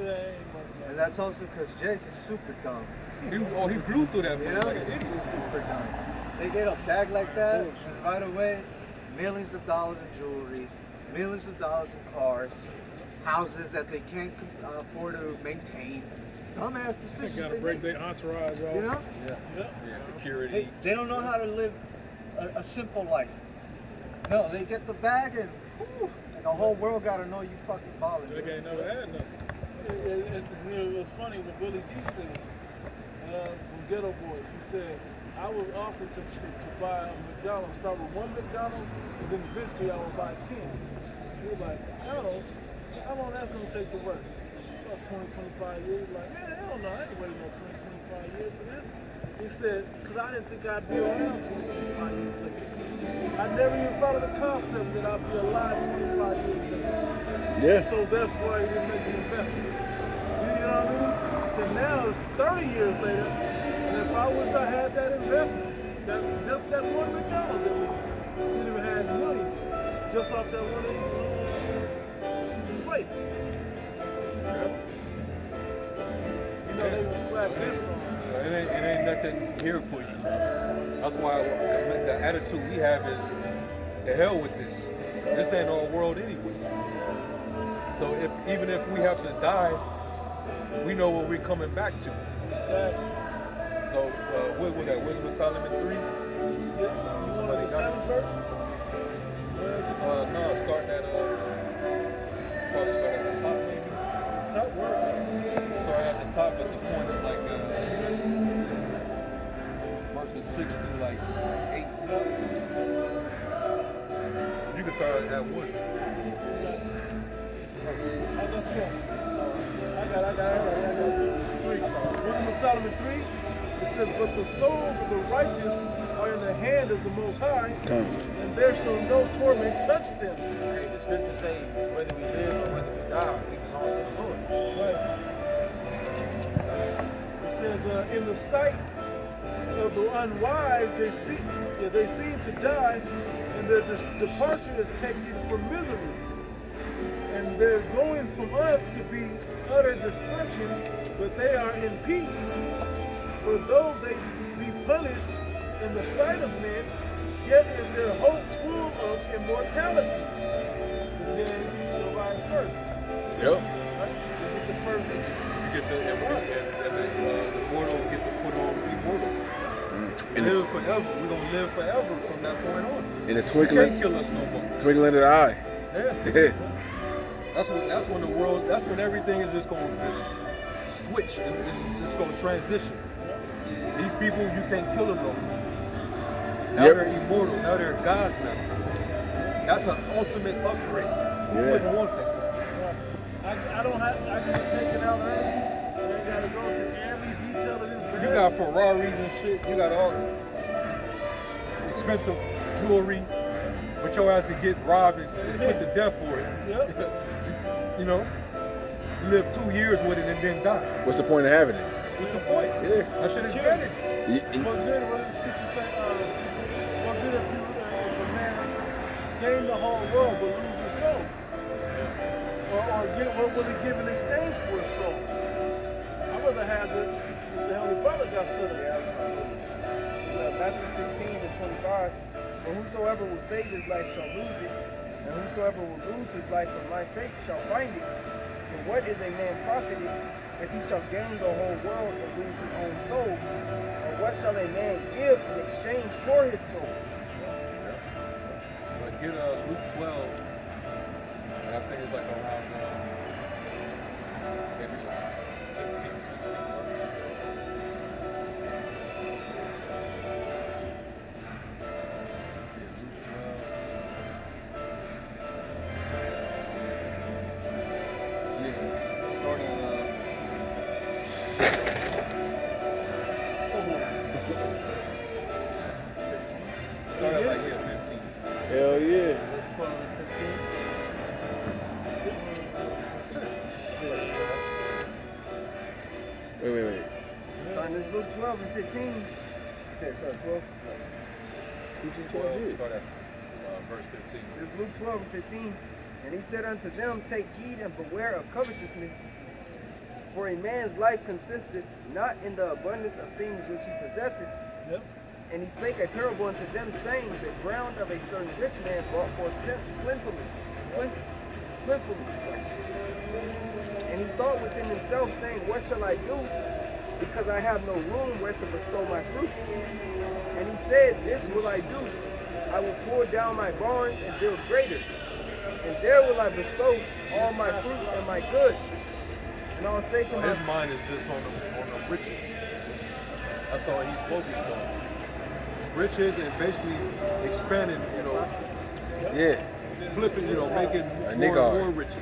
And that's also because Jake is super dumb. He blew through that. You know, he's super dumb. They get a bag like that, and right away, millions of dollars in jewelry, millions of dollars in cars, houses that they can't afford to maintain. Dumbass decisions. They gotta break their entourage off. You know? Yeah, security. They don't know how to live a simple life. No, they get the bag and whew, the whole world gotta know you fucking balling. They ain't never had nothing. It was funny when Billy D said, from Ghetto Boys, he said, I was offered to buy a McDonald's, start with one McDonald's, and then eventually I would buy 10. He was like, McDonald's? How long that's gonna take to work? About 20, 25 years. Like, man, hell no, I ain't waiting no 20, 25 years for this. He said, because I didn't think I'd be around 20, 25 years later. I never even thought of the concept that I'd be alive 25 years later. Yeah. So that's why he didn't make the investment. You know what I mean? And now it's 30 years later, and if I wish I had that investment, just that one McDonald's that we didn't even have millions, just off that one place. You know, they would slap this on. It ain't nothing here for you. That's why the attitude we have is, the hell with this. This ain't our world anyway. So even if we have to die, we know what we're coming back to. So what was that? Wisdom of Solomon 3? You want to 7 verse? No, starting at probably start at the top maybe. Top works. Start at the top at the point of like verses 6 through like 8. You can start at 1. I got 3. Wisdom of Solomon 3, it says, but the souls of the righteous are in the hand of the Most High, and there shall no torment touch them. The scripture say, whether we live or whether we die, we belong to the Lord. Right. It says, in the sight of the unwise, they seem to die, and their departure is taken from misery. And they're going from us to be utter destruction, but they are in peace. For though they be punished in the sight of men, yet is their hope full of immortality. But then shall rise first. Yep. Right? You get the first. You get the immortal get to put on immortal. And live forever. We're gonna live forever from that point on. In the You twinkling, can't kill us no more. twinkling of the eye. Yeah. That's when the world. That's when everything is just gonna just switch. It's gonna transition. These people, you can't kill them no more. Now they're immortal. Now they're gods now. That's an ultimate upgrade. Who wouldn't want that? I don't have. I can take it out early. I gotta go through every detail of this. You got Ferraris and shit. You got all expensive jewelry, but your ass could get robbed and put to death for it. Yep. You know, you live 2 years with it and then die. What's the point of having it? What's the point? Yeah. I should have invented it. What good? What does the scripture say? What good if a man gain the whole world but lose his soul? Or what will he give in exchange for his soul? I'd rather have the Heavenly Father got set up. Matthew 16:25. For whosoever will save his life shall lose it, and whosoever will lose his life for my sake shall find it. For what is a man profited if he shall gain the whole world and lose his own soul? Or what shall a man give in exchange for his soul? But get Luke 12, and I think it's like around maybe like 15, 16. Started like here 15. Hell yeah. Wait. And this Luke 12 and 15. It says 12. Start at verse 15. This Luke 12 and 15. And he said unto them, take heed and beware of covetousness, For a man's life consisteth not in the abundance of things which he possesseth. Yep. And he spake a parable unto them, saying, the ground of a certain rich man brought forth plentifully. And he thought within himself, saying, what shall I do? Because I have no room where to bestow my fruits. And he said, this will I do. I will pull down my barns and build greater. And there will I bestow all my fruits and my goods. And I'll say to His mind is just on the riches. That's all he's focused on. Riches and basically expanding, Yeah. flipping, making more and more riches.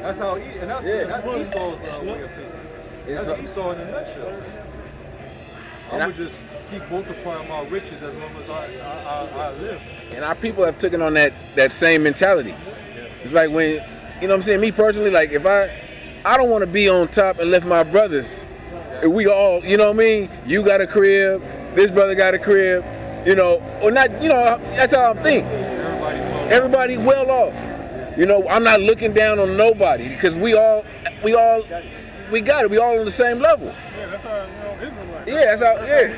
That's how that's Esau's way of thinking. That's Esau in a nutshell. I'm gonna just keep multiplying my riches as long as I live. And our people have taken on that same mentality. Yeah. It's like when, what I'm saying, me personally, like if I don't want to be on top and left my brothers. If we all, you know what I mean? You got a crib, this brother got a crib, or not, that's how I think. Everybody well off. I'm not looking down on nobody because we got it. We all on the same level. Yeah, that's how Israelites. Yeah, that's how. Yeah.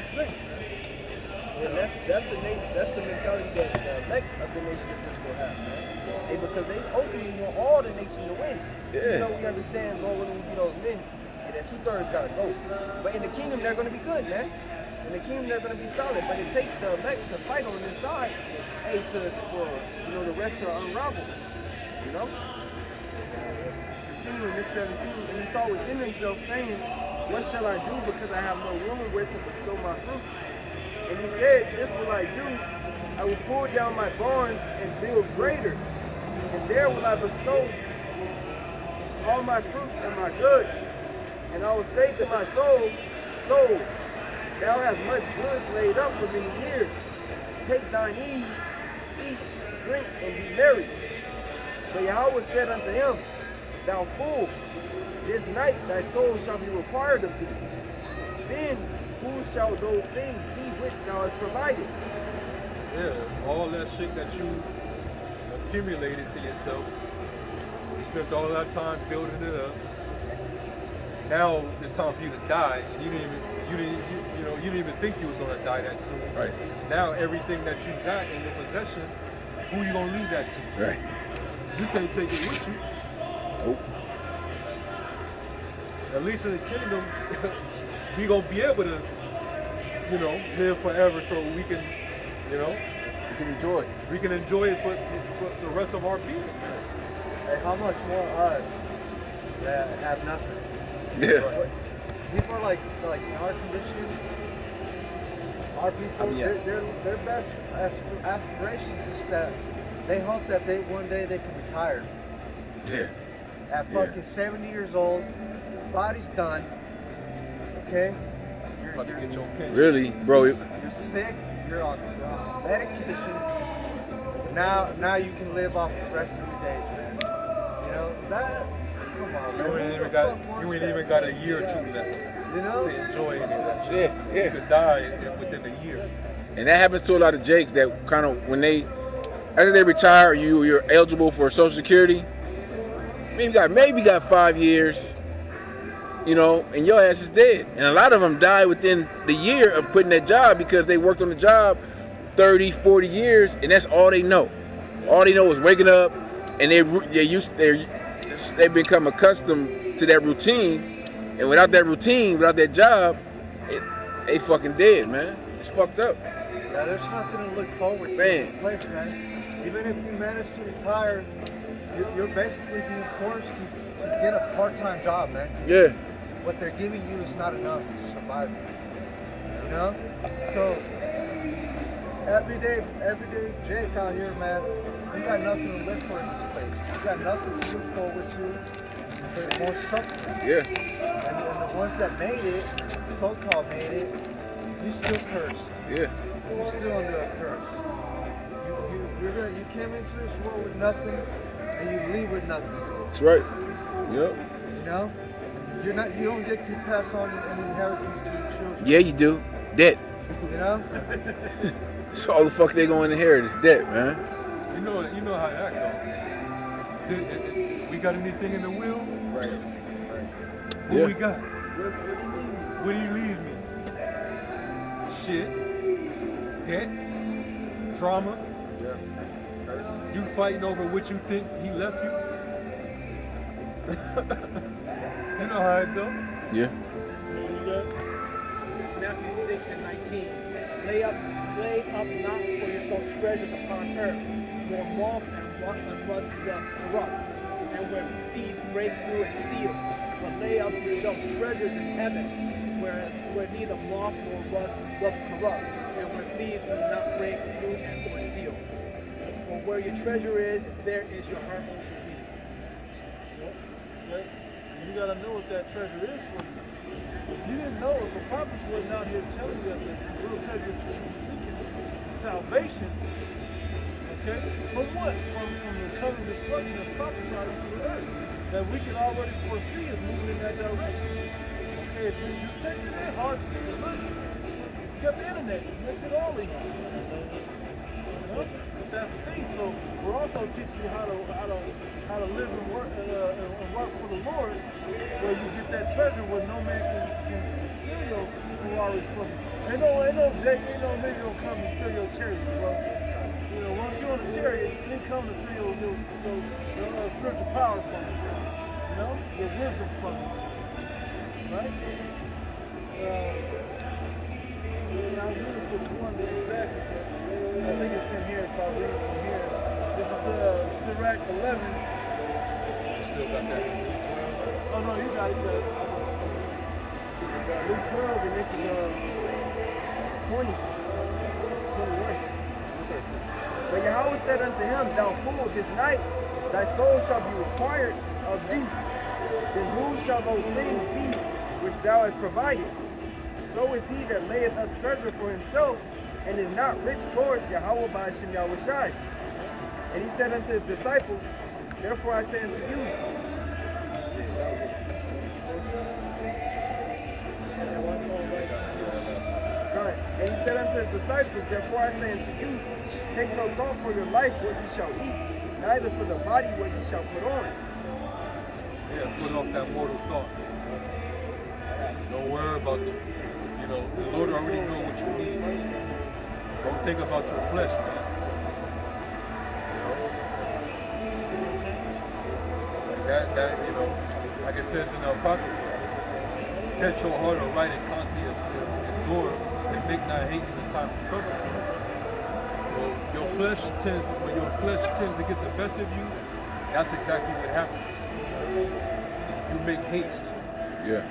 And that's the mentality that the elect of the nation of Israel have, man. Because they ultimately want all the nation to win. Yeah. We understand, Lord, when we be those men, that 2/3 gotta go. But in the kingdom, they're gonna be good, man. In the kingdom, they're gonna be solid. But it takes the elect to fight on this side, for the rest to unravel. Continuing this 17, and he thought within himself, saying, what shall I do, because I have no room where to bestow my fruit? And he said, this will I do. I will pull down my barns and build greater, and there will I bestow all my fruits and my goods. And I will say to my soul, soul, thou hast much goods laid up for many years. Take thine ease, eat, drink, and be merry. But Yahweh said unto him, thou fool, this night thy soul shall be required of thee. Then whose shall those things be which thou hast provided? Yeah, all that shit that you accumulated to yourself, you spent all that time building it up. Now it's time for you to die, and you didn't even think you was gonna die that soon. Right. Now everything that you got in your possession, who you gonna leave that to? Right. You can't take it with you. Nope. At least in the kingdom, we gonna be able to, live forever, so we can, You can enjoy it. we can enjoy it for the rest of our being. Hey, how much more us that have nothing? Yeah. People are like in our condition. Our people, yeah. their best aspirations is that they hope that one day they can retire. Yeah. At fucking 70 years old, body's done. Okay? About to get your pension. Really, bro. You're sick, you're on medication. Now you can live off the rest of your days, man. Come on, man. You ain't even got a year or two left to enjoy any of that shit. Yeah. You could die within a year. And that happens to a lot of Jakes that kind of, after they retire, you're eligible for Social Security. Maybe got 5 years, and your ass is dead. And a lot of them die within the year of quitting that job because they worked on the job 30, 40 years, and that's all they know. All they know is waking up, and they become accustomed to that routine. And without that routine, without that job, they fucking dead, man. It's fucked up. Yeah, there's something to look forward to in this place, man. Even if you manage to retire, you're basically being forced to get a part-time job, man. Yeah. What they're giving you is not enough to survive. So everyday Jake out here, man, you got nothing to live for in this place. You got nothing to look forward to. There's more suffering. Yeah. And the ones that made it, so-called made it, you still curse. Yeah. You're still under a curse. You came into this world with nothing, and you leave with nothing. That's right. Yep. You don't get to pass on an inheritance to your children. Yeah, you do. Debt. So all the fuck they going to inherit is debt, man. You know how that goes. We got anything in the will? Right. Who Yeah. we got? Where do you leave me? Shit. Debt. Trauma. Yeah. You fighting over what you think he left you? You know how it go. Yeah. Matthew 6:19. Lay up not for yourselves treasures upon earth, where moth and rust doth corrupt, and where thieves break through and steal. But lay up yourselves treasures in heaven, where neither moth nor rust doth corrupt, and where thieves do not break through and or steal. For where your treasure is, there is your heart also be. You gotta know what that treasure is for you. If you didn't know, if the prophets wasn't out here telling you that the real treasure that you should be seeking is salvation, okay? From what? From the coming destruction of prophesied into the earth that we can already foresee is moving in that direction. Okay, if you just take it in, hard to take it look. You got the internet, it makes it all easy. You know? That's the thing. So we're also teaching you how to live and work for the Lord, where you get that treasure where no man can steal your glory from you. Ain't no nigga gonna come and steal your chariot, bro. You know, once you're on the chariot, they come to steal your spiritual power from you. You know, your wisdom from you. Right? I was looking for the one that exactly. I think it's in here, if I read from here. This is Sirach 11. Still got that. Oh no, you got it. Luke 12, and this is 20. 21. But Yahweh said unto him, Thou fool, this night thy soul shall be required of thee. Then whose shall those things be which thou hast provided? So is he that layeth up treasure for himself, and is not rich towards Yahweh by Hashem Yahushai. And he said unto his disciples, Therefore I say unto you, and he said unto his disciples, Therefore I say unto you, take no thought for your life what ye shall eat, neither for the body what ye shall put on. Yeah, put off that mortal thought. Don't worry about the Lord already know what you need. Don't think about your flesh, man. Like it says in the Apocrypha, set your heart aright and constantly endure and make not haste in the time of trouble. Well, when your flesh tends to get the best of you, that's exactly what happens. You make haste. Yeah.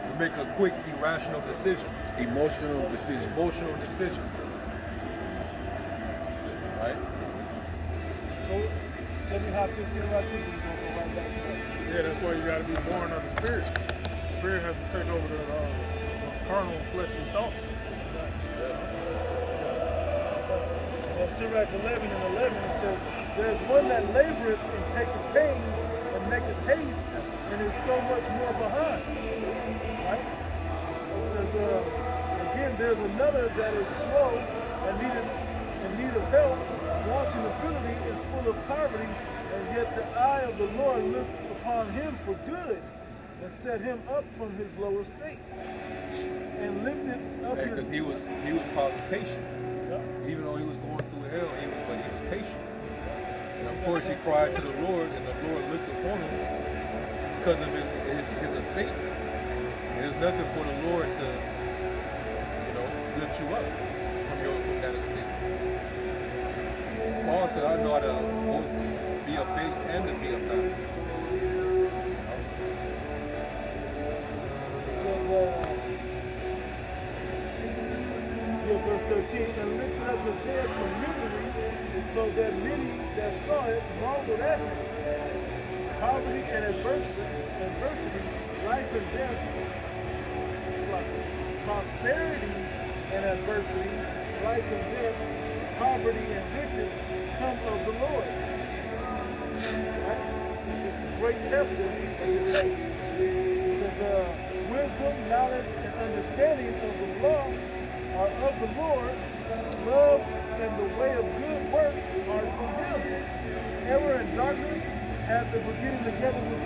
You make a quick, irrational decision. Emotional decision. Right? So let me hop this in right quick and we're gonna go right back to that. Yeah, that's why you got to be born of the Spirit. The Spirit has to take over those carnal, fleshly thoughts. Sirach 11:11 it says, There is one that laboreth and taketh pains and maketh haste, and is so much more behind. Right? It says, again, there's another that is slow and need of help, wanting ability and full of poverty, and yet the eye of the Lord looked upon him for good, and set him up from his low estate, and lifted up his... Because he was probably patient. Even though he was going through hell, he was patient. And of course he cried to the Lord, and the Lord looked upon him because of his estate. There's nothing for the Lord to, lift you up from that estate. Paul said, I know how to both be abased and to be abound. Verse 13, and lifted up his head from misery, so that many that saw it marveled at him. Poverty and adversity, life and death, prosperity and adversity, life and death, poverty and riches come of the Lord. Right? It's a great testimony of the Lord. It says, wisdom, knowledge, and understanding of the law are of the Lord. Love and the way of good works are from him. Error and darkness have the beginning together with